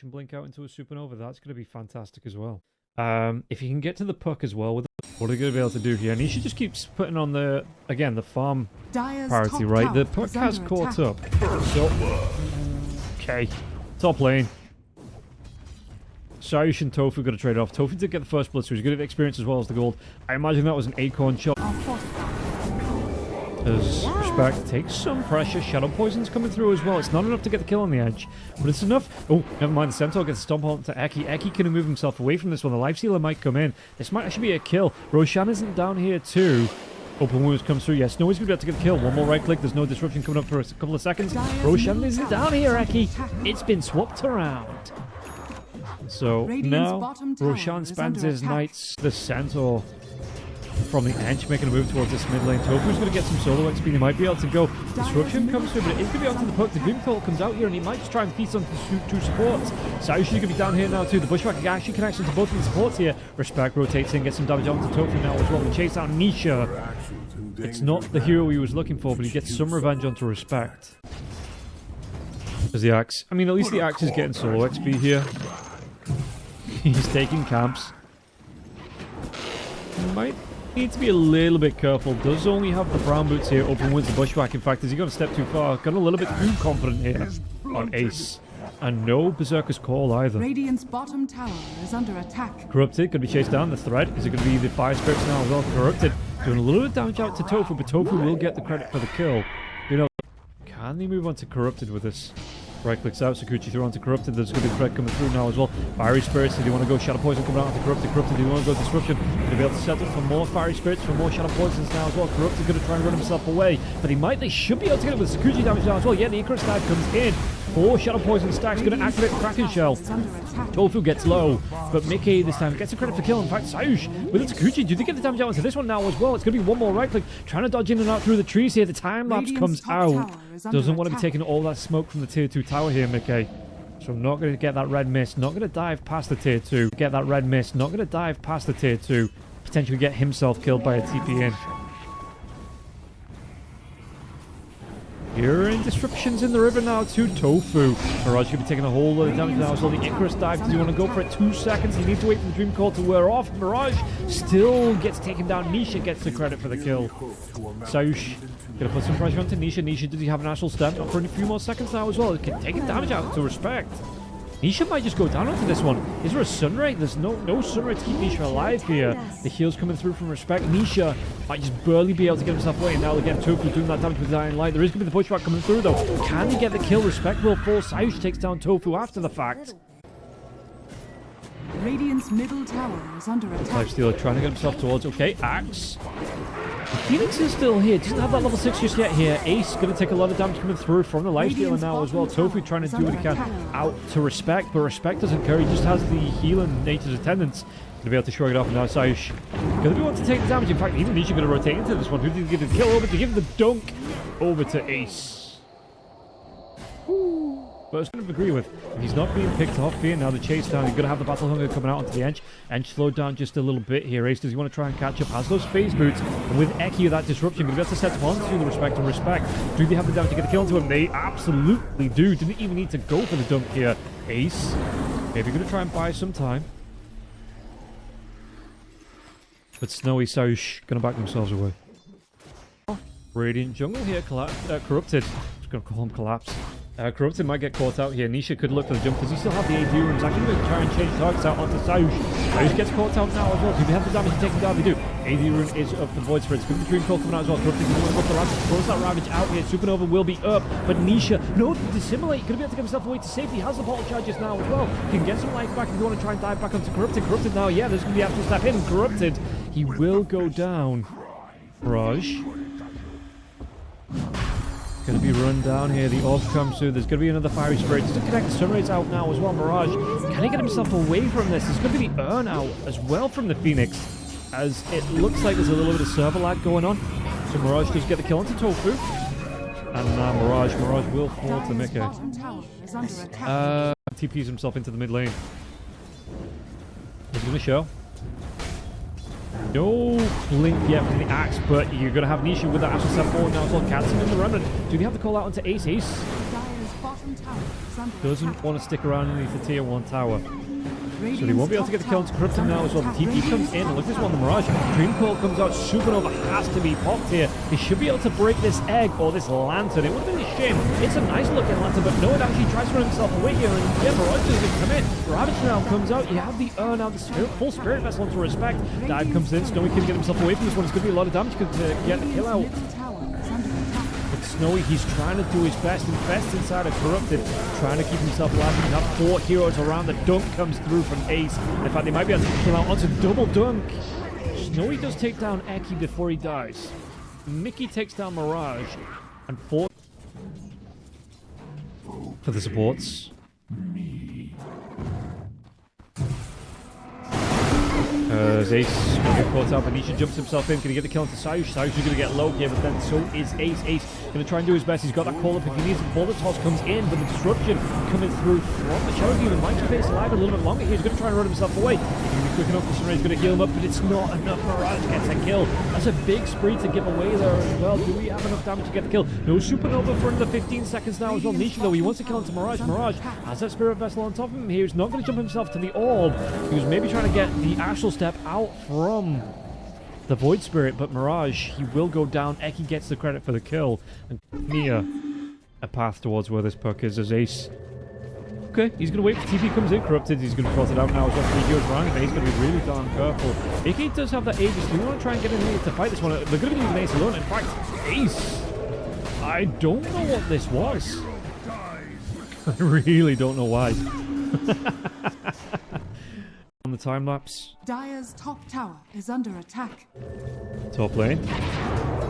Ascension blink out into a supernova. That's going to be fantastic as well. If you can get to the puck as well, what are they going to be able to do here? And he should just keep putting on the farm priority, right? The puck has caught up. So, okay, top lane. Sayush and Tofu got to trade off. Tofu did get the first blood, so he's good at experience as well as the gold. I imagine that was an acorn shot. As Respect takes some pressure. Shadow Poison's coming through as well. It's not enough to get the kill on the edge, but it's enough. Oh, never mind. The Centaur gets a stomp on to Eki. Eki can move himself away from this one. The Lifestealer might come in. This might actually be a kill. Roshan isn't down here too. Open wounds comes through. Yes, Snowy's going to be able to get the kill. One more right click. There's no disruption coming up for a couple of seconds. Roshan isn't down here, Eki. It's been swapped around. So now Roshan spends his knights, the Centaur, from the edge, making a move towards this mid lane. Tofu's going to get some solo XP. He might be able to go. Disruption comes through, but it is going to be onto the puck. The Grim Cult comes out here, and he might just try and feast on two supports. Sayush is going to be down here now too. The Bushwhacker actually connects into both of the supports here. Respect rotates in, gets some damage onto Tofu now as well. We chase out Nisha. It's not the hero he was looking for, but he gets some revenge onto Respect. There's the axe. I mean, at least the axe is getting solo XP here. He's taking camps. Might need to be a little bit careful. Does only have the brown boots here. Open wins the Bushwhack. In fact, has he gone a step too far? Got a little bit too confident here on Ace. And no Berserker's Call either. Radiant's bottom tower is under attack. Corrupted could be chased down. The threat is it going to be the Fire Spirits now as well? Corrupted doing a little bit of damage out to Tofu, but Tofu will get the credit for the kill. You know, can they move on to Corrupted with this? Right clicks out, Sakuchi through onto Corrupted. There's going to be a threat coming through now as well. Fiery Spirits, do you want to go Shadow Poison coming out onto Corrupted? Corrupted, do you want to go Disruption? Going to be able to set up for more Fiery Spirits, for more Shadow Poisons now as well. Corrupted going to try and run himself away, but they should be able to get it with Sakuchi damage now as well. Yeah, the Icarus Dive comes in. 4 Shadow Poison stacks, going to activate Kraken Shell. Tofu gets low, but Mickey this time gets the credit for kill. In fact, Sayush with the Sakuchi, do they get the damage out onto this one now as well? It's going to be one more right click, trying to dodge in and out through the trees here. The time lapse comes out. Doesn't want to be taking all that smoke from the tier 2 tower here, Mickey. So I'm not going to get that red mist, not going to dive past the tier 2. Get that red mist, not going to dive past the tier 2. Potentially get himself killed by a TP in. Here in Disruptions in the river now to Tofu. Mirage going to be taking a whole lot of damage now as well. The Icarus Dive, does he want to go for it? 2 seconds. He needs to wait for the Dream Call to wear off. Mirage still gets taken down. Nisha gets the credit for the kill. Sayush going to put some pressure onto Nisha. Nisha, does he have an actual stand? Not for a few more seconds now as well. Can taking damage out to Respect. Nisha might just go down onto this one. Is there a Sunray? There's no Sunray to keep Nisha alive here. The heal's coming through from Respect. Nisha might just barely be able to get himself away. And now again, Tofu doing that damage with Dying Light. There is going to be the Bushwhack coming through though. Can he get the kill? Respect will fall. Sayush takes down Tofu after the fact. Radiant's middle tower is under attack. Lifestealer trying to get himself towards. Okay, Axe. Phoenix is still here. Doesn't have that level 6 just yet here. Ace going to take a lot of damage coming through from the Lifestealer now as well. Tofu trying to do what he can out to Respect, but Respect doesn't care. He just has the healing nature's attendance to be able to shrug it off. And now Sayush going to be able to take the damage. In fact, even Nisha going to rotate into this one. Who did he give the kill over to? Give the dunk over to Ace. But I was going to agree with, if he's not being picked off here, now the chase down, he's going to have the Battle Hunger coming out onto the edge. And slowed down just a little bit here. Ace, does he want to try and catch up? Has those phase boots. And with Eki, with that disruption, going to be able to set on to the Respect and Respect. Do they have the damage to get a kill into him? They absolutely do. Didn't even need to go for the dunk here. Ace, maybe going to try and buy some time. But Snowy Sayush going to back themselves away. Radiant Jungle here, Corrupted. Just going to call him Collapse. Corrupted might get caught out here. Nisha could look for the jump. Does he still have the AD runes? Actually going to try and change targets out onto Sayush. Sayush gets caught out now as well. Do they have the damage to take him down? They do. AD rune is up the Void Spirits. With the Dream Call coming out as well. Corrupted going to go for the Ravage. Throws that Ravage out here. Supernova will be up. But Nisha, no, dissimulate. Going to be able to get himself away to safety. Has the portal charges now as well. Can get some life back if you want to try and dive back onto Corrupted. Corrupted now, yeah, there's going to be actual step in. Corrupted, he will go down. Mirage going to be run down here. The orb comes through. There's going to be another Fiery Spirit. Does it connect the Sunrays out now as well? Mirage, can he get himself away from this? There's going to be the Urn out as well from the Phoenix, as it looks like there's a little bit of server lag going on. So Mirage does get the kill onto Tofu. And now Mirage will fall to Mickey. TPs himself into the mid lane. He's going to show. No blink yet from the Axe, but you're going to have Nisha with that Astral Step forward now as well. Catch him in the remnant. Do they have to call out onto Ace? Ace doesn't want to stick around underneath the tier 1 tower. So they Radiant's won't be able to get the kill top into Corrupted tower now as well. The is under TP attack. comes in, and look at this one, the Mirage. Dream Coil comes out, Supernova has to be popped here. They should be able to break this egg or this lantern. It would have been a shame. It's a nice looking lantern, but no, it actually tries to run himself away here, and yeah, Mirage doesn't come in. Ravage now comes out, you have the now the full Spirit Vessel onto Respect. Dive comes in, Snowy can get himself away from this one. It's going to be a lot of damage to get the kill out. Middle tower is under attack. But Snowy, he's trying to do his best, invest inside of Corrupted, trying to keep himself alive. You have 4 heroes around. The dunk comes through from Ace. In fact, they might be able to kill out onto double dunk. Snowy does take down Eki before he dies. Mickey takes down Mirage. And 4 for the supports. Ace going to get caught out, but Nisha jumps himself in. Can he get the kill into Sayush? Sayush is going to get low here, but then so is Ace. Ace going to try and do his best. He's got that call up if he needs it. Bullet Toss comes in, but the disruption coming through from the Shadow Demon. Might keep Ace alive a little bit longer here. He's going to try and run himself away. He's going to be quick enough for Sunray. He's going to heal him up, but it's not enough. Mirage gets a kill. That's a big spree to give away there as well. Do we have enough damage to get the kill? No Supernova for another 15 seconds now as well. Nisha, though, he wants to kill into Mirage. Mirage has that Spirit Vessel on top of him here. He's not going to jump himself to the orb. He was maybe trying to get the Astral Step out from the Void Spirit, but Mirage, he will go down. Eki gets the credit for the kill. And near a path towards where this puck is as Ace. Okay, he's going to wait for TP comes in. Corrupted, he's going to cross it out now as well. 3 heroes around him, but he's going to be really darn careful. AK does have that Aegis. Do you want to try and get in here to fight this one? They're going to be using Ace alone. In fact, Ace, I don't know what this was. I really don't know why. On the time lapse. Dire's top tower is under attack. Top lane.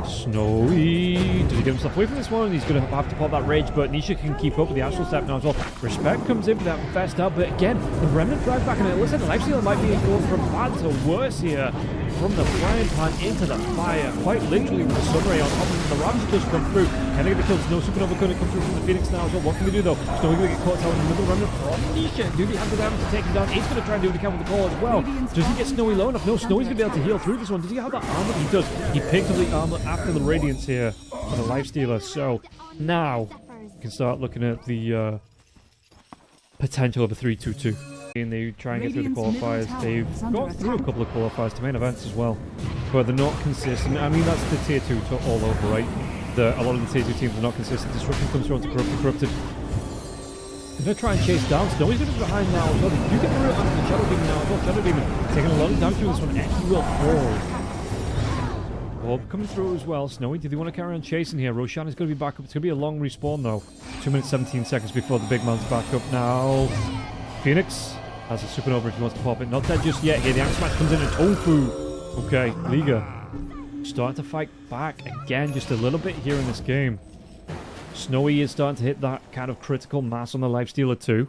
Snowy. Does he get himself away from this one? He's going to have to pop that rage, but Nisha can keep up with the Astral Step now as well. Respect comes in for that fest up, but again, the Remnant drive back, and it looks like the Lifestealer might be going from bad to worse here. From the frying pan into the fire, quite literally with the Sunray on top of him. The Ravage does come through. Can they get the kills? No Supernova going to come through from the Phoenix now as well. What can they do though? Snowy going to get caught out in the middle. Remnant from Nisha. Do they have the damage to take him down? He's going to try and do what he can with the call as well. Does he get Snowy low enough? No, Snowy's going to be able to heal through this one. Does he have that armor? He does. He picked up the armor after the Radiance here for the Lifestealer. So now you can start looking at the potential of a 3-2-2. And they try and get through the qualifiers. They've gone through a couple of qualifiers to main events as well, but they're not consistent. I mean, that's the tier 2 to all over, right? A lot of the tier 2 teams are not consistent. Disruption comes through onto Corrupted. They're going to try and chase down. Snowy's going to be behind now as well. They do get the root onto the Shadow Demon now as well. Shadow Demon taking a lot of damage through this one. Eki will fall. Orb coming through as well. Snowy, do they want to carry on chasing here? Roshan is going to be back up. It's going to be a long respawn though. 2 minutes 17 seconds before the big man's back up now. Phoenix has a Supernova if he wants to pop it. Not dead just yet here. The Axe Smash comes in and Tofu. Okay, Liga starting to fight back again just a little bit here in this game. Snowy is starting to hit that kind of critical mass on the Lifestealer too.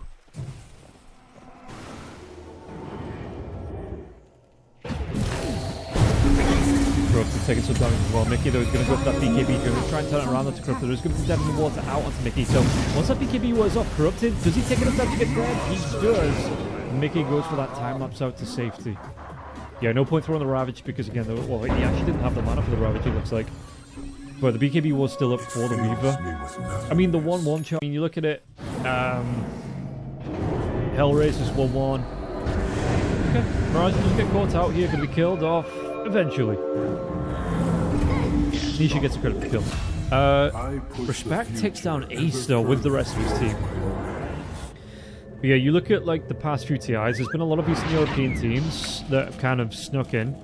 Corrupted taking some damage as well. Mickey though is going to go for that BKB. Going to try and turn it around onto Corrupted. There's going to be dead in the water out onto Mickey. So once that BKB was off Corrupted, does he take enough time to get dead? He does. Mickey goes for that time lapse out to safety. Yeah, no point throwing the Ravage because again, well, he actually didn't have the mana for the Ravage, it looks like. But the BKB was still up for the Weaver. I mean, the 1-1 shot. I mean, you look at it. Hellraiser's 1-1. Okay, Mirage will just get caught out here, going to be killed off eventually. Nisha gets a credit for the kill. Respect takes down Ace though with the rest of his team. But yeah, you look at like the past few TIs, there's been a lot of Eastern European teams that have kind of snuck in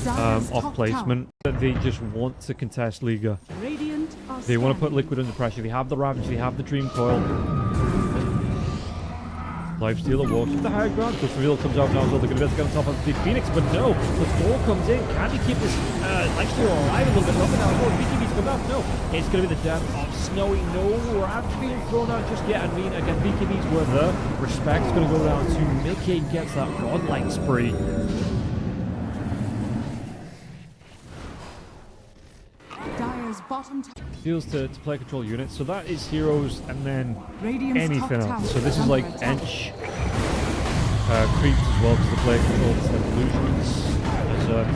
off placement. They just want to contest Liga. They want to put Liquid under pressure. They have the Ravage, they have the Dream Coil. Lifestealer walks with the high ground. Ghost Reveal comes out now as well. They're going to be able to get on top of the Phoenix, but no. The Thor comes in. Can he keep this Lifestealer alive a little bit longer now? Oh, BKB's come out. No. It's going to be the death of Snowy. No, we're actually being thrown out just yet. I mean, again, BKB's were there. Respect's going to go down to Mickey. Gets that godlike spree. Bottom Deals to player control units, so that is heroes and then Radiant's anything top else. So tower this is under like attack. Ench, creeps as well, because the player controls the illusions.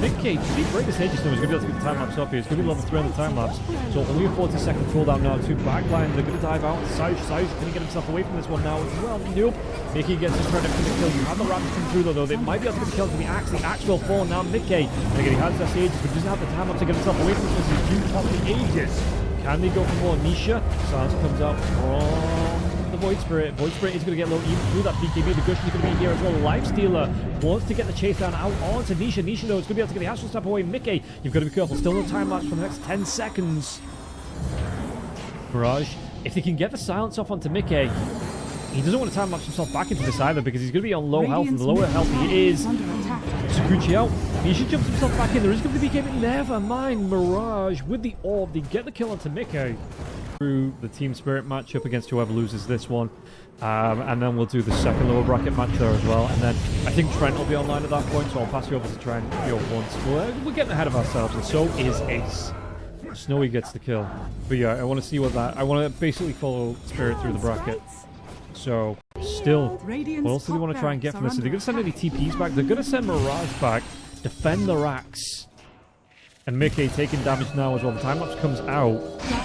Mickey, Deep Breaker Stages now is going to be able to get the time lapse up here. It's going to be level 3 on the time lapse. So only a 40-second cooldown now. 2 backline. They're going to dive out. Sayus going to get himself away from this one now as well. Nope. Mickey gets his credit for the kill. You have the Rapier come through though. They might be able to get the kill from the axe. The axe will fall now. Mickey. He has that Aegis, but doesn't have the time up to get himself away from this. He's due top the Aegis. Can they go for more Nisha? Silence comes out from the Void Spirit. Void Spirit is going to get low even through that BKB. The Gush is going to be here as well. Lifestealer wants to get the chase down out onto Nisha. Nisha though is going to be able to get the Astral Step away. Mickey, you've got to be careful. Still no time lapse for the next 10 seconds. Mirage, if they can get the silence off onto Mickey, he doesn't want to time lapse himself back into this either because he's going to be on low health, and the lower health he is. Sakuchi out. Nisha jumps himself back in. There is going to be BKB. Never mind. Mirage with the orb. They get the kill onto Mickey. Through the Team Spirit matchup against whoever loses this one. And then we'll do the second lower bracket match there as well. And then I think Trent will be online at that point, so I'll pass you over to Trent once. We're getting ahead of ourselves, and so is Ace. Snowy gets the kill. But yeah, I want to see what that... I want to basically follow Spirit through the bracket. So, still, what else do they want to try and get from this? Are they going to send any TPs back? They're going to send Mirage back, defend the racks. And Mickey taking damage now as well. The time lapse comes out.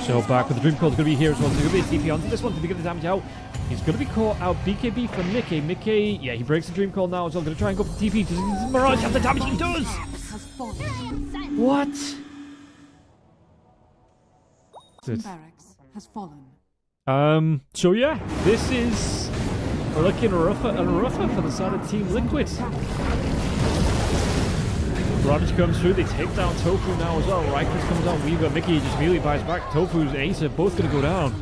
So back with the Dream Coil's going to be here as well. There's going to be a TP onto this one. Did they get the damage out? He's going to be caught out. BKB from Mickey. Mickey, yeah, he breaks the Dream Coil now as well. Going to try and go for the TP. Does Mirage have the damage? He does! What? Barracks has fallen. So yeah, this is looking rougher and rougher for the side of Team Liquid. Ravage comes through, they take down Tofu now as well. Rikers comes down, Weaver, Mickey just immediately buys back. Tofu's and Ace are both going to go down.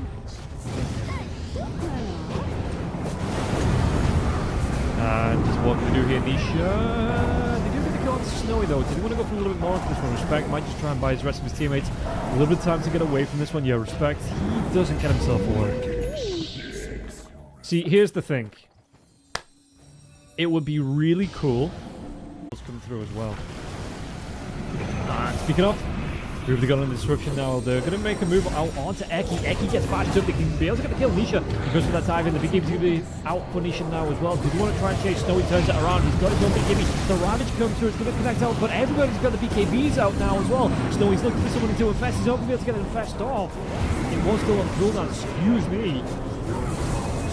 And just what can we do here? Nisha. They do get the kill on Snowy though. Did he want to go for a little bit more into this one? Respect might just try and buy his rest of his teammates a little bit of time to get away from this one. Yeah, Respect. He doesn't get himself away. See, here's the thing. It would be really cool. Come through as well. Speaking of, we've got an disruption now. They're going to make a move out onto Eki. Eki gets bashed up. They can be able to get the kill. Nisha goes for that dive in. The BKB's going to be out for Nisha now as well. Did you want to try and chase Snowy? Turns it around. He's got his own BKB. The Ravage comes through. It's going to connect out, but everybody's got the BKBs out now as well. Snowy's looking for someone to infest. He's not going to be able to get it infest off. It was still on cooldown. Excuse me.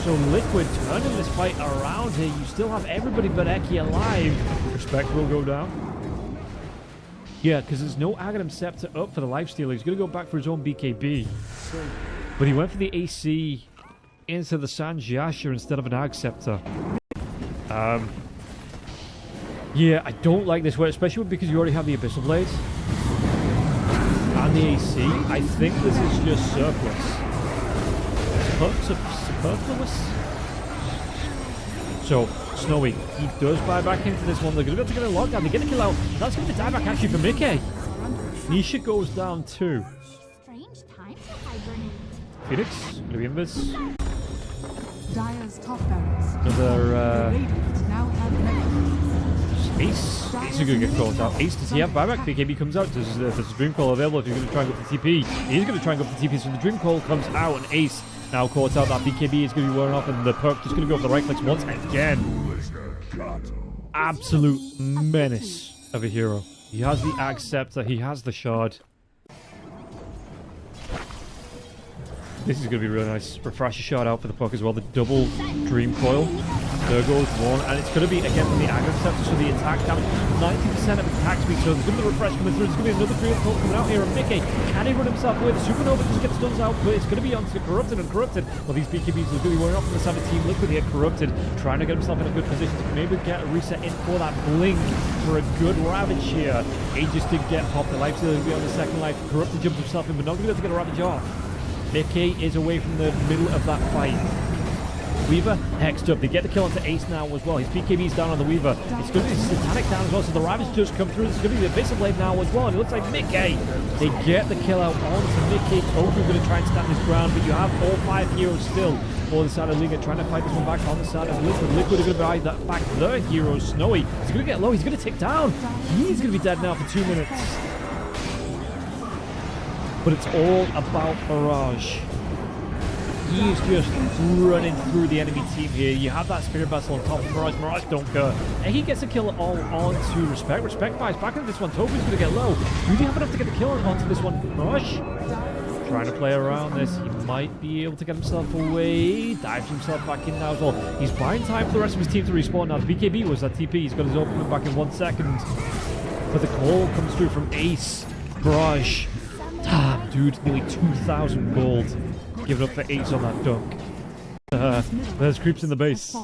So Liquid turning this fight around here. You still have everybody but Eki alive. Respect will go down. Yeah, because there's no Aghanim Scepter up for the Lifestealer. He's going to go back for his own BKB. But he went for the AC into the Sanjiasha instead of an Ag Scepter. Yeah, I don't like this way, especially because you already have the Abyssal Blades. And the AC. I think this is just surplus. Superfluous? So, Snowy, he does buy back into this one. They're going to be able to get a lockdown. They get a kill out. That's going to be die back actually for Mickey. Nisha goes down too. Phoenix, going to be in this. Dire's top barracks. Another, now have Ace. Ace is going to get caught out. Ace, does he have buyback? BKB comes out. There's a Dream Call available if you're going to try and go for the TP. He's going to try and go for the TP. So the Dream Call comes out and Ace now caught out. That BKB is going to be wearing off and the perk just going to go for the right clicks once again. Absolute menace of a hero. He has the Ag Scepter. He has the Shard. This is going to be really nice. Refresher Shard out for the puck as well. The double Dream Coil. There goes one. And it's going to be, again, from the Aghanim Scepter. So the attack damage, 90% of attack speed. So there's going to be a refresh coming through. There's going to be another Dream Coil coming out here. And Mickey, can he run himself away? The Supernova just gets stuns out. But it's going to be onto Corrupted and Corrupted. Well, these BKBs are going to be wearing off from the 17 Liquid here. Corrupted, trying to get himself in a good position to maybe get a reset in for that blink for a good Ravage here. Aegis did get popped. The Lifestealer will be on the second life. Corrupted jumps himself in, but not going to be able to get a Ravage off. Mickey is away from the middle of that fight. Weaver hexed up. They get the kill onto Ace now as well. His BKB's down on the Weaver. It's going to be Satanic down as well, so the Ravage just come through. It's going to be the Abyssal Blade now as well. And it looks like Mickey. They get the kill out onto Mickey. Tofu going to try and stand his ground, but you have all 5 heroes still for the side of Liga trying to fight this one back on the side of Liquid. Liquid are going to buy that back. Their hero, Snowy. He's going to get low. He's going to tick down. He's going to be dead now for 2 minutes. But it's all about Mirage. he is just running through the enemy team here. You have that Spirit Vessel on top of Mirage. Mirage don't care. And he gets a kill all onto Respect. Respect buys back into this one. Tofu's going to get low. Do they have enough to get the kill onto this one? Mirage trying to play around this. He might be able to get himself away. Dives himself back in now as well. He's buying time for the rest of his team to respawn now. The BKB was that TP. He's got his opening back in 1 second. But the call comes through from Ace. Barrage. Dude, nearly 2,000 gold. Give it up for Ace on that dunk. There's creeps in the base.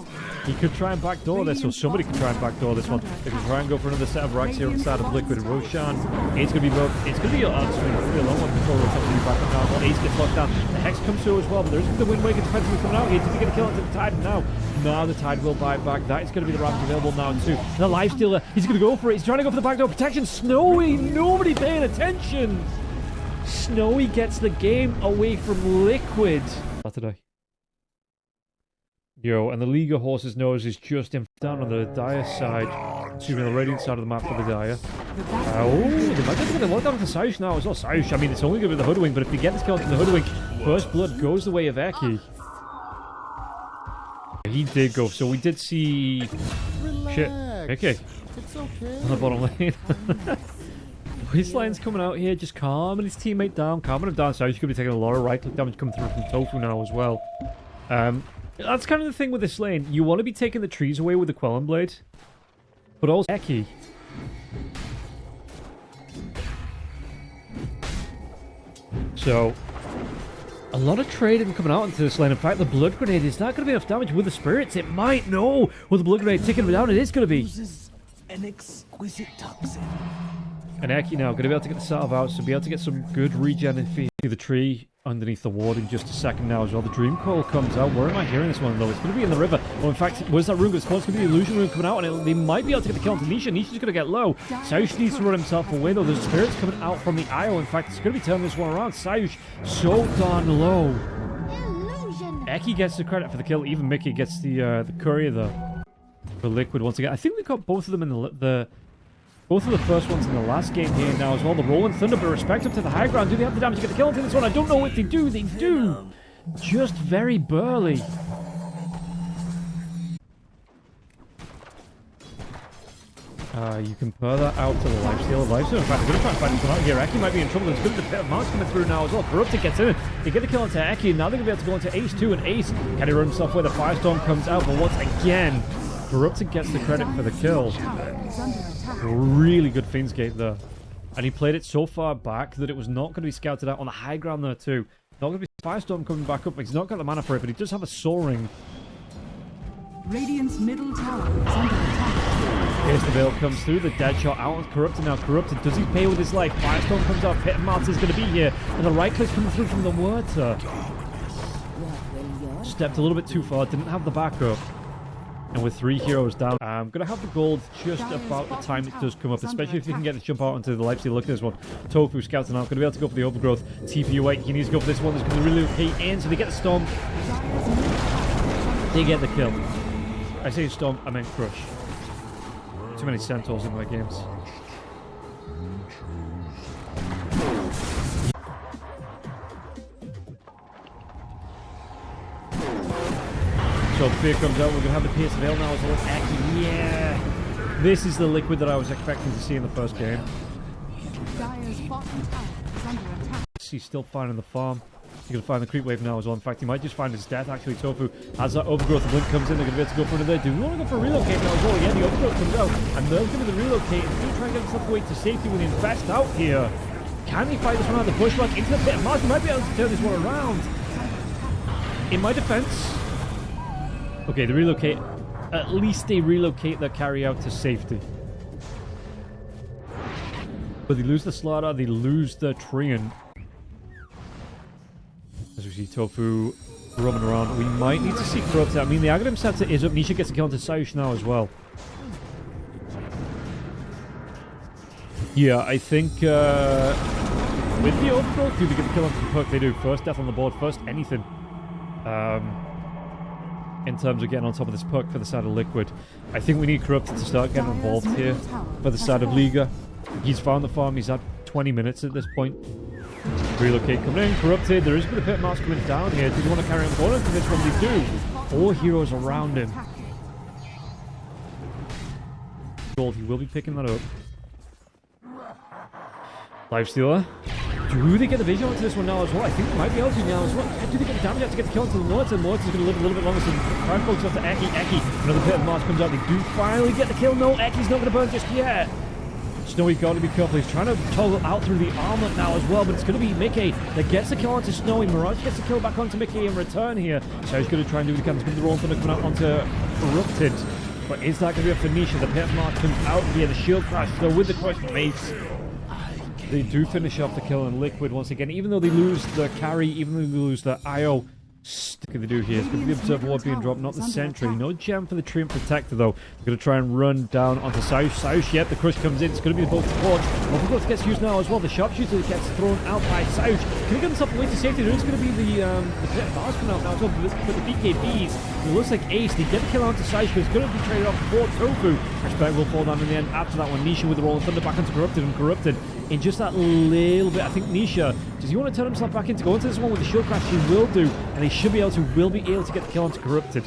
He could try and backdoor this, or somebody could try and backdoor this one. They could try and go for another set of racks here on the side of Liquid. Roshan, it's going to be both. It's going to be a long one before Roshan can be back up now. But Ace gets locked down. The Hex comes through as well, but there's the Wind Waker defensively coming out here. Did he get a kill into the Tide now? No, the Tide will buy it back. That is going to be the Rapier available now too. The Lifestealer, he's going to go for it. He's trying to go for the backdoor protection. Snowy, nobody paying attention. Snowy gets the game away from Liquid. Saturday. Yo, and the League of Horses nose is just down on the Dire side. Excuse me, the Radiant side of the map for the Dire. Oh, they might have to get the lockdown for Sayush now as well. Sayush, I mean, it's only going to be the Hoodwink, but if they get this kill to the Hoodwink, First Blood goes the way of Eki. He did go, so we did see... Relax. Shit, okay. It's okay. On the bottom lane. Wasteline's coming out here, just calming his teammate down, calming him down. Sayush could be taking a lot of right-click damage coming through from Tofu now as well. That's kind of the thing with this lane. You want to be taking the trees away with the Quelling Blade, but also Eki. So, a lot of trading coming out into this lane. In fact, the Blood Grenade is not going to be enough damage with the Spirits. It might, no. With the Blood Grenade ticking down, it is going to be. An exquisite toxin. And Eki now going to be able to get the Salve out, so be able to get some good regen and feed the tree underneath the ward in just a second now as well. The Dream Call comes out. Where am I hearing this one though? It's going to be in the river. Well, in fact, where's that rune going to spawn? It's going to be the Illusion Rune coming out, and they might be able to get the kill onto Nisha. Nisha's going to get low. Sayush needs to run himself away though. There's Spirits coming out from the IO. In fact, it's going to be turning this one around. Sayush so darn low. Eki gets the credit for the kill. Even Mickey gets the courier though. For Liquid once again. I think we got both of them in both of the first ones in the last game here now as well. The Rolling Thunder, but respect up to the high ground. Do they have the damage to get the kill into this one? I don't know what they do. They do. Just very burly. You compare that out to the Lifestealer. Lifestealer, in fact, they're going to try and fight this one out here. Eki might be in trouble. There's going to be a bit of Mars coming through now as well. Corrupted gets in. They get the kill into Eki, and now they're going to be able to go into Ace too. And Ace, can he run himself where the Firestorm comes out? But once again, Corrupted gets the credit for the kill. Really good Fiend's Gate there. And he played it so far back that it was not going to be scouted out on the high ground there too. Not going to be Firestorm coming back up. He's not got the mana for it, but he does have a Soaring. Radiant's middle tower is under attack. Here's the Veil comes through. The dead shot out on Corrupted now. Corrupted, does he pay with his life? Firestorm comes out. Pit and Mars is going to be here. And the right click's coming through from the water. Stepped a little bit too far. Didn't have the backup. And with 3 heroes down, I'm going to have the gold just about the time it does come up, especially if you can get the jump out onto the Lifestealer. Look at this one. Tofu scouting out. Going to be able to go for the Overgrowth. TP away. He needs to go for this one. There's going to relocate in, so they get the Storm. They get the kill. I say Storm, I meant Crush. Too many Centaurs in my games. So the Fear comes out, we're going to have the Pierce Veil now as well. Yeah! This is the Liquid that I was expecting to see in the first game. Dire's bottom tower is under attack. He's still finding the farm. He's going to find the creep wave now as well. In fact, he might just find his death actually. Tofu has that Overgrowth. The Blink comes in, they're going to be able to go for another. Do we want to go for a relocate now as well? Again, the Overgrowth comes out, and Merle's going to be the relocate. He's going to try and get himself away to safety with the Infest out here. Can he fight this one out of the bushwhack into the pit? Mars might be able to turn this one around. In my defense, okay, they relocate. At least they relocate their carry out to safety. But they lose the Slaughter, they lose the Treant. As we see Tofu roaming around, we might need to see Corrupted. I mean, the Aghanim Scepter is up. Nisha gets a kill onto Sayush now as well. Yeah, I think with the Overgrowth, do they get the kill onto the perk? They do. First death on the board, first anything. In terms of getting on top of this puck for the side of Liquid. I think we need Corrupted to start getting involved here for the side of Liga. He's found the farm, he's had 20 minutes at this point. Relocate coming in, corrupted. There is a bit of pit marks coming down here. Do they want to carry on going for this one? They do. 4 heroes around him. Gold, he will be picking that up. Lifestealer. Do they get the vision onto this one now as well? I think they might be able to now as well. Do they get the damage out to get the kill onto the Mortar? Mortar's going to live a little bit longer, so try and focus off to Eki. Eki, another pit of March comes out. They do finally get the kill. No, Eki's not going to burn just yet. Snowy got to be careful. He's trying to toggle out through the armor now as well, but it's going to be Mickey that gets the kill onto Snowy. Mirage gets the kill back onto Mickey in return here. So he's going to try and do what he can. He's going to roll Thunder coming out onto Corrupted. But is that going to be a Phoenicia? The pit mark comes out here. The shield crash, though, with the crush mace. They do finish off the kill in Liquid once again, even though they lose the carry, even though they lose the IO. What can they do here? It's going to be the Observer Ward being dropped, not the Sentry. No gem for the Treant Protector, though. They're going to try and run down onto Saush. Saush, yep, the crush comes in. It's going to be the bolt support. Bolt gets used now as well. The Sharpshooter gets thrown out by Saush. Can he get himself away to safety? There is going to be the Pit Bars coming out now as well. But the BKBs, it looks like Ace. They get the kill onto Saush, but it's going to be traded off for Tofu. Respect will fall down in the end. After that one, Nisha with the roll of Thunder back into Corrupted, and Corrupted in just that little bit. I think Nisha, does he want to turn himself back in to go into this one with the shield crash? He will do, and he should be able to, will be able to get the kill onto Corrupted.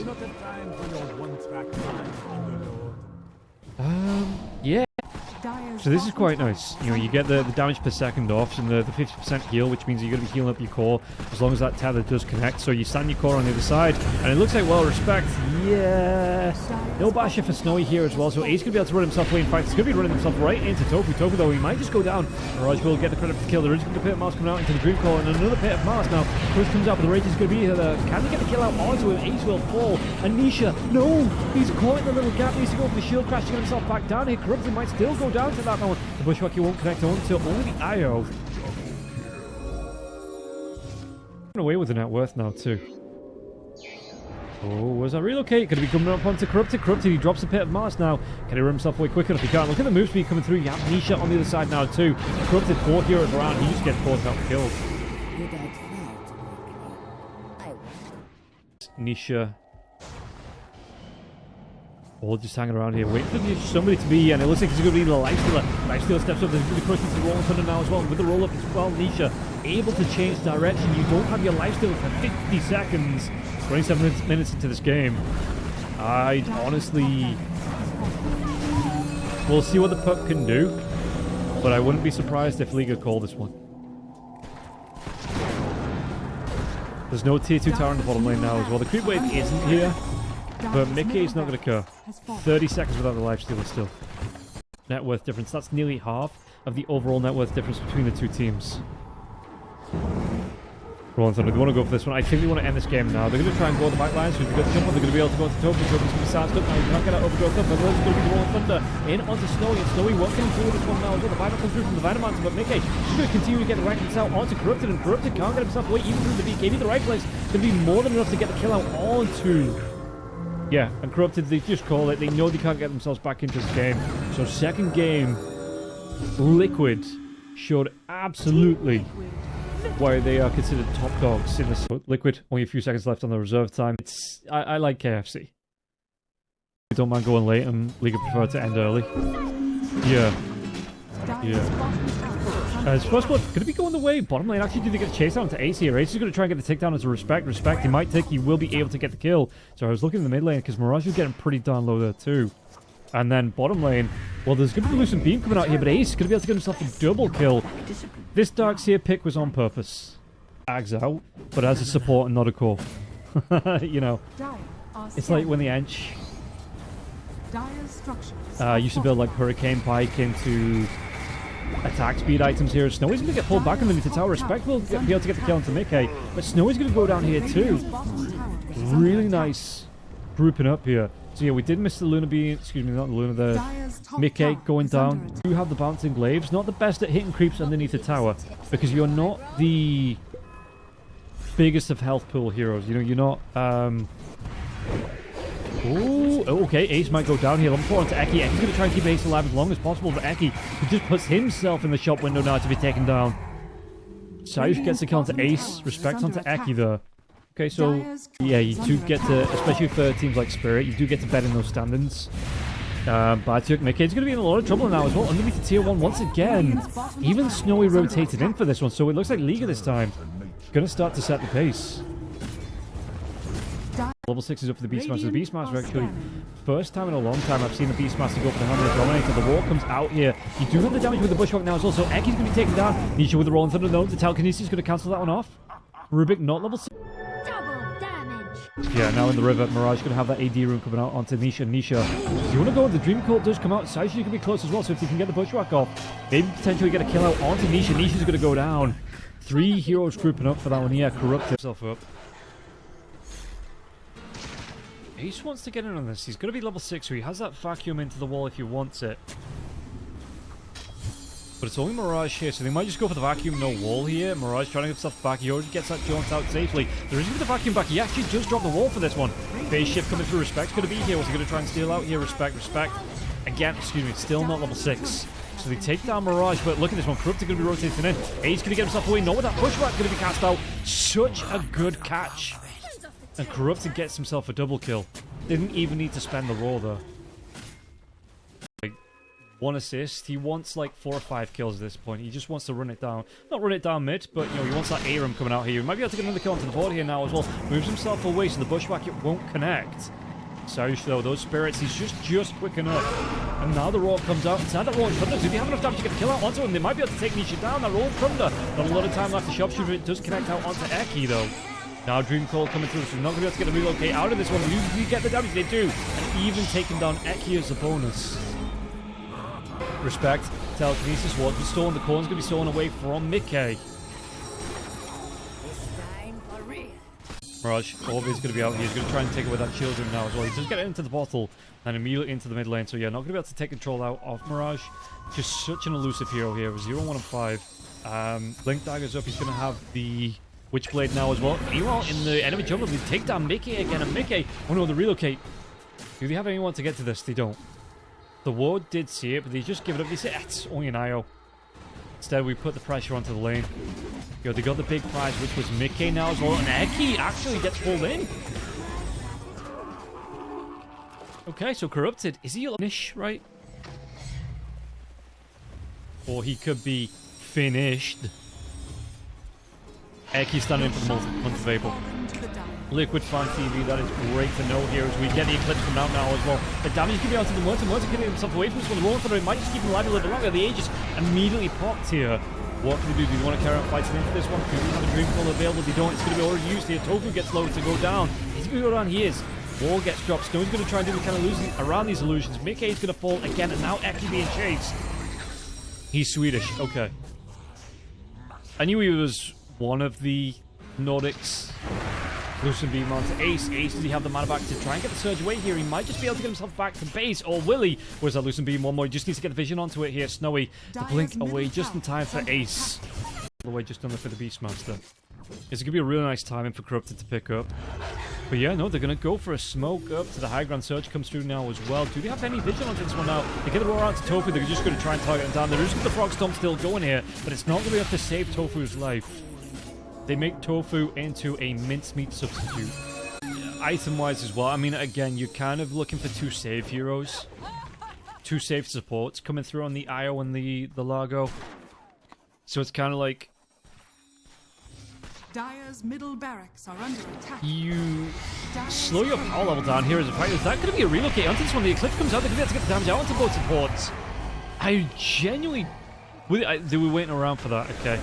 Yeah. So this is quite nice. You know, you get the damage per second off and the 50% heal, which means you're going to be healing up your core as long as that tether does connect. So you stand your core on the other side, and it looks like, well, Respect. Yeah. No basher for Snowy here as well, so Ace going to be able to run himself away. In fact, he's going to be running himself right into Tofu. Tofu, though, he might just go down. Mirage will get the credit for the kill. There is going to be a pit of Mars coming out into the Dream Core, and another pit of Mars now. Push comes out, but the Rage is going to be here. Can they get the kill out onto him? Ace will fall. And Nisha, no! He's caught in the little gap. Needs to go for the shield crash to get himself back down here. Corrupted might still go down to that one. The Bushwhacker won't connect onto only the IO. Away with the net worth now, too. Oh, where's that relocate? Going to be coming up onto Corrupted. Corrupted, he drops a pit of Mars now. Can he run himself away quick enough? He can't. Look at the move speed coming through. You have Nisha on the other side now, too. Corrupted, 4 heroes around. He just gets caught out and killed. Nisha. All just hanging around here, waiting for somebody to be, and it looks like it's going to be the Lifestealer. Lifestealer steps up, there's going to be crush into the roll thunder now as well. With the roll up as well, Nisha able to change direction. You don't have your Lifestealer for 50 seconds. 27 minutes into this game. I honestly... We'll see what the puck can do, but I wouldn't be surprised if Liga called this one. There's no tier 2 tower in the bottom lane now as well. The creep wave isn't here. But Mickey is not going to occur. 30 seconds without the Lifestealer still. Net worth difference. That's nearly half of the overall net worth difference between the two teams. Rolling Thunder, they want to go for this one. I think they want to end this game now. They're going to try and go on the back line, so if they've got the jump on, they're going to be able to go into Tofu. Tofu's going to be silenced up now. He's not going to overgrowth up, but there's going to be the Rolling Thunder in onto Snowy, and Snowy working through this one now as well. The Viner comes through from the Viner Mountain, but Mickey is going to continue to get the rank himself onto Corrupted, and Corrupted can't get himself away even through the BKB. The right place is going to be more than enough to get the kill out onto... Yeah, and Corrupted, they just call it. They know they can't get themselves back into this game. So second game, Liquid showed absolutely why they are considered top dogs in this. Liquid, only a few seconds left on the reserve time. I like KFC. I don't mind going late, and Liga prefer to end early. Yeah. His first blood going to be going the way. Bottom lane, actually, do they get a chase down to Ace here? Ace is going to try and get the takedown into Respect. Respect, he might take, he will be able to get the kill. So I was looking in the mid lane because Mirage is getting pretty darn low there too. And then bottom lane, well, there's going to be the Lucent Beam coming out here, but Ace is going to be able to get himself a double kill. This Darkseer pick was on purpose. Ags out, but as a support and not a core. You know, it's like when the Ench used to build like Hurricane Pike into attack speed items here. Snowy's going to get pulled back underneath the tower. Respect will be able to get the kill onto Mickey, but Snowy's going to go down here too. Really nice grouping up here. So yeah, we did miss the Luna being, excuse me, not the Luna, the Mickey going down. You have the bouncing glaives, not the best at hitting creeps underneath the tower, because you're not the biggest of health pool heroes. You know, you're not, oh, okay, Ace might go down here. Level 4 onto Eki. Eki's going to try and keep Ace alive as long as possible, but Eki, he just puts himself in the shop window now to be taken down. Sayush gets the kill onto Ace. Respect onto Eki there. Okay, so, yeah, you do get to, especially for teams like Spirit, you do get to bet in those stand-ins. Batyuk, Mickey's going to be in a lot of trouble now as well. Underneath the tier 1 once again. Even Snowy rotated in for this one, so it looks like Liga this time. Going to start to set the pace. Level 6 is up for the Beastmaster. The Beastmaster actually, first time in a long time I've seen the Beastmaster go for the Hammer of Dominator. The wall comes out here. You do have the damage with the Bushwhack now as well, so Eki's going to be taken down. Nisha with the Rolling Thunder. No, the Telekinesis is going to cancel that one off. Rubik not level 6. Double damage. Yeah, now in the river, Mirage going to have that AD rune coming out onto Nisha. Nisha, if you want to go, the Dream Colt does come out. Saishu can be close as well, so if you can get the Bushwhack off, maybe potentially get a kill out onto Nisha. Nisha's going to go down. 3 heroes grouping up for that one here. Corrupt himself up. Ace wants to get in on this. He's going to be level 6, so he has that vacuum into the wall if he wants it. But it's only Mirage here, so they might just go for the vacuum, no wall here. Mirage trying to get himself back. He already gets that jaunt out safely. There isn't the vacuum back. He actually does drop the wall for this one. Phase shift coming through. Respect's going to be here. What's he going to try and steal out here? Respect. Again, excuse me, still not level 6. So they take down Mirage, but look at this one. Corrupted going to be rotating in. Ace going to get himself away. No, with that pushback going to be cast out. Such a good catch. And Corrupted gets himself a double kill. Didn't even need to spend the roll though. Like, 1 assist. He wants like 4 or 5 kills at this point. He just wants to run it down. Not run it down mid, but you know, he wants that Aram coming out here. He might be able to get another kill onto the board here now as well. Moves himself away so the Bushwhack it won't connect. Saush though, those spirits, he's just quick enough. And now the roll comes out. Inside that Rolling Thunder, do they have enough damage to get a kill out onto him? They might be able to take Nisha down. That Rolling Thunder. Not a lot of time left. The sharpshooter, it does connect out onto Eki though. Now Dream Cold coming through, so we're not going to be able to get the relocate out of this one. We get the damage they do, and even taking down Eki as a bonus. Respect, Telekinesis, what be stolen, the corn's going to be stolen away from Mickey. Mirage, Orb is going to be out here, he's going to try and take away that Children now as well. He does get it into the bottle, and immediately into the mid lane, so yeah, not going to be able to take control out of Mirage. Just such an elusive hero here, 0, 1, and 5. Blink Dagger's up, he's going to have the Witchblade now as well. Meanwhile, in the enemy jungle, they take down Mickey again, and Mickey, oh no, the relocate. Do they have anyone to get to this? They don't. The ward did see it, but they just give it up. They say, it's only an IO. Instead, we put the pressure onto the lane. Yo, they got the big prize, which was Mickey now as well, and Eki actually gets pulled in. Okay, so Corrupted, is he a finish, right? Or he could be finished. Eki standing in for the month of April. Liquid Fan TV, that is great to know here as we get the Eclipse from out now as well. The damage can be out to the Murta. Murta getting himself away from this one. The Rolling Thunder, it might just keep him alive a little bit longer. The Aegis immediately popped here. What can they do? Do you want to carry on fighting into this one? Could we have a Dream Coil available? They don't. It's going to be already used here. Tofu gets low to go down. He's going to go down. He is. Wall gets dropped. Stone's going to try and do the kind of losing around these illusions. Mickey's going to fall again, and now Eki being chased. He's Swedish. Okay. I knew he was one of the Nordics. Lucent Beam onto Ace. Ace, does he have the mana back to try and get the surge away here? He might just be able to get himself back to base. Or will he? Where's that Lucent Beam? One more. He just needs to get the vision onto it here. Snowy. The blink away just in time for Ace. All the way just under for the Beastmaster. It's going to be a really nice timing for Corrupted to pick up. But yeah, no, they're going to go for a smoke up to the high ground. Surge comes through now as well. Do they have any vision onto this one now? They get the roar out to Tofu. They're just going to try and target him down. There is the Frog Stomp still going here, but it's not going to be enough to save Tofu's life. They make Tofu into a mincemeat substitute. Item-wise as well, I mean, again, you're kind of looking for 2 save heroes. 2 save supports coming through on the IO and the Largo. So it's kind of like... Dire's middle barracks are under attack. You slow your power level down here as a fighter. Is that going to be a relocate onto this one? The Eclipse comes out, they're going to be able to get the damage out onto both supports. I genuinely... They were waiting around for that, okay.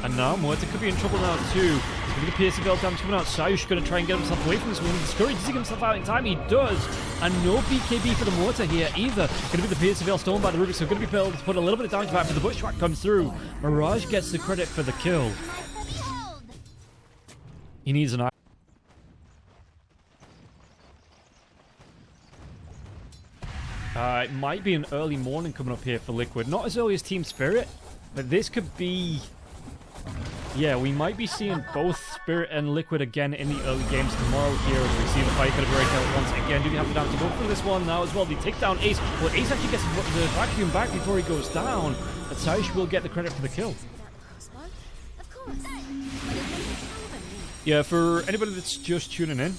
And now Morta could be in trouble now too. He's going to get piercing belt damage coming out. Sayush going to try and get himself away from this one. Discouraged. Does he get himself out in time? He does. And no BKB for the Morta here either. Going to be the piercing belt stolen by the Rubik. So going to be able to put a little bit of damage back for the Bushwhack comes through. Mirage gets the credit for the kill. He needs an eye. It might be an early morning coming up here for Liquid. Not as early as Team Spirit, but this could be... Yeah, we might be seeing both Spirit and Liquid again in the early games tomorrow here as we see the fight going to break out once again. Do they have the damage to go for this one now as well? They take down Ace. Well, Ace actually gets the vacuum back before he goes down. But Saish will get the credit for the kill. Yeah, for anybody that's just tuning in,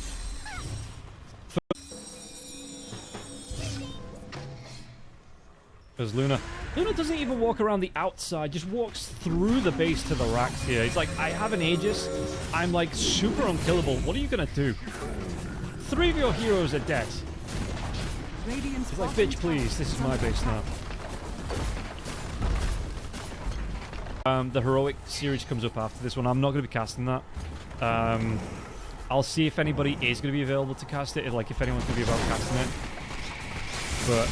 There's Luna. Luna doesn't even walk around the outside, just walks through the base to the racks here. He's like, I have an Aegis. I'm like super unkillable. What are you gonna do? 3 of your heroes are dead. He's like, bitch, please. This is my base now. The heroic series comes up after this one. I'm not going to be casting that. I'll see if anybody is going to be available to cast it, if anyone's going to be about casting it. But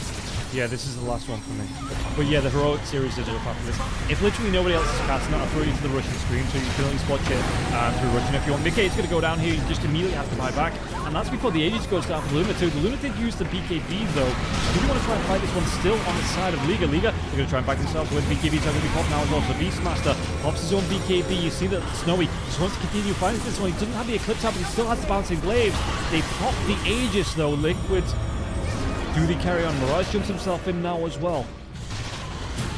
yeah, this is the last one for me. But yeah, the heroic series is up after this. If literally nobody else is casting it, I'll throw you to the Russian screen so you can at least watch it through Russian if you want. Mickey is going to go down here. You just immediately have to buy back. And that's before the Aegis goes down for Luna too. The Luna did use the BKB though. Do you want to try and fight this one still on the side of Liga? Liga, they're going to try and back themselves with BKBs. Are going to be popped now as well. So Beastmaster pops his own BKB. You see that Snowy just wants to continue fighting this one. He doesn't have the Eclipse out, but he still has the Bouncing Blades. They pop the Aegis though. Liquid. Do they carry on? Mirage jumps himself in now as well.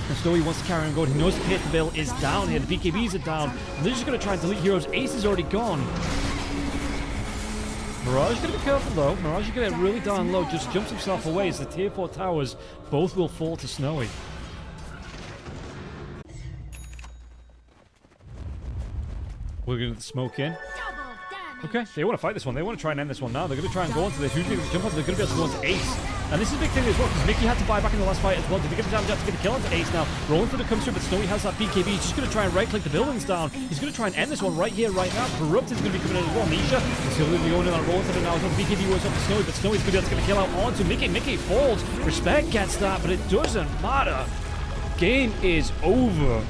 And Snowy wants to carry on going. He knows the Pit Bill is down here. The BKBs are down. And they're just going to try and delete heroes. Ace is already gone. Mirage is going to be careful though. Mirage is going to get really down low. Just jumps himself away as the tier 4 towers both will fall to Snowy. We're going to smoke in. Okay, they want to fight this one. They want to try and end this one now. They're going to try and go onto this. Who's going to jump onto? They're going to be able to go onto Ace. And this is a big thing as well, because Mickey had to buy back in the last fight as well. Did they get the damage out to get the kill onto Ace now? Rolling through the comes through, but Snowy has that BKB. He's just going to try and right-click the buildings down. He's going to try and end this one right here, right now. Corrupt is going to be coming in as well. Nisha is still going to be going in on rolling through now as well. BKB goes up to Snowy, but Snowy's going to be able to get a kill out onto Mickey. Mickey falls. Respect gets that, but it doesn't matter. Game is over.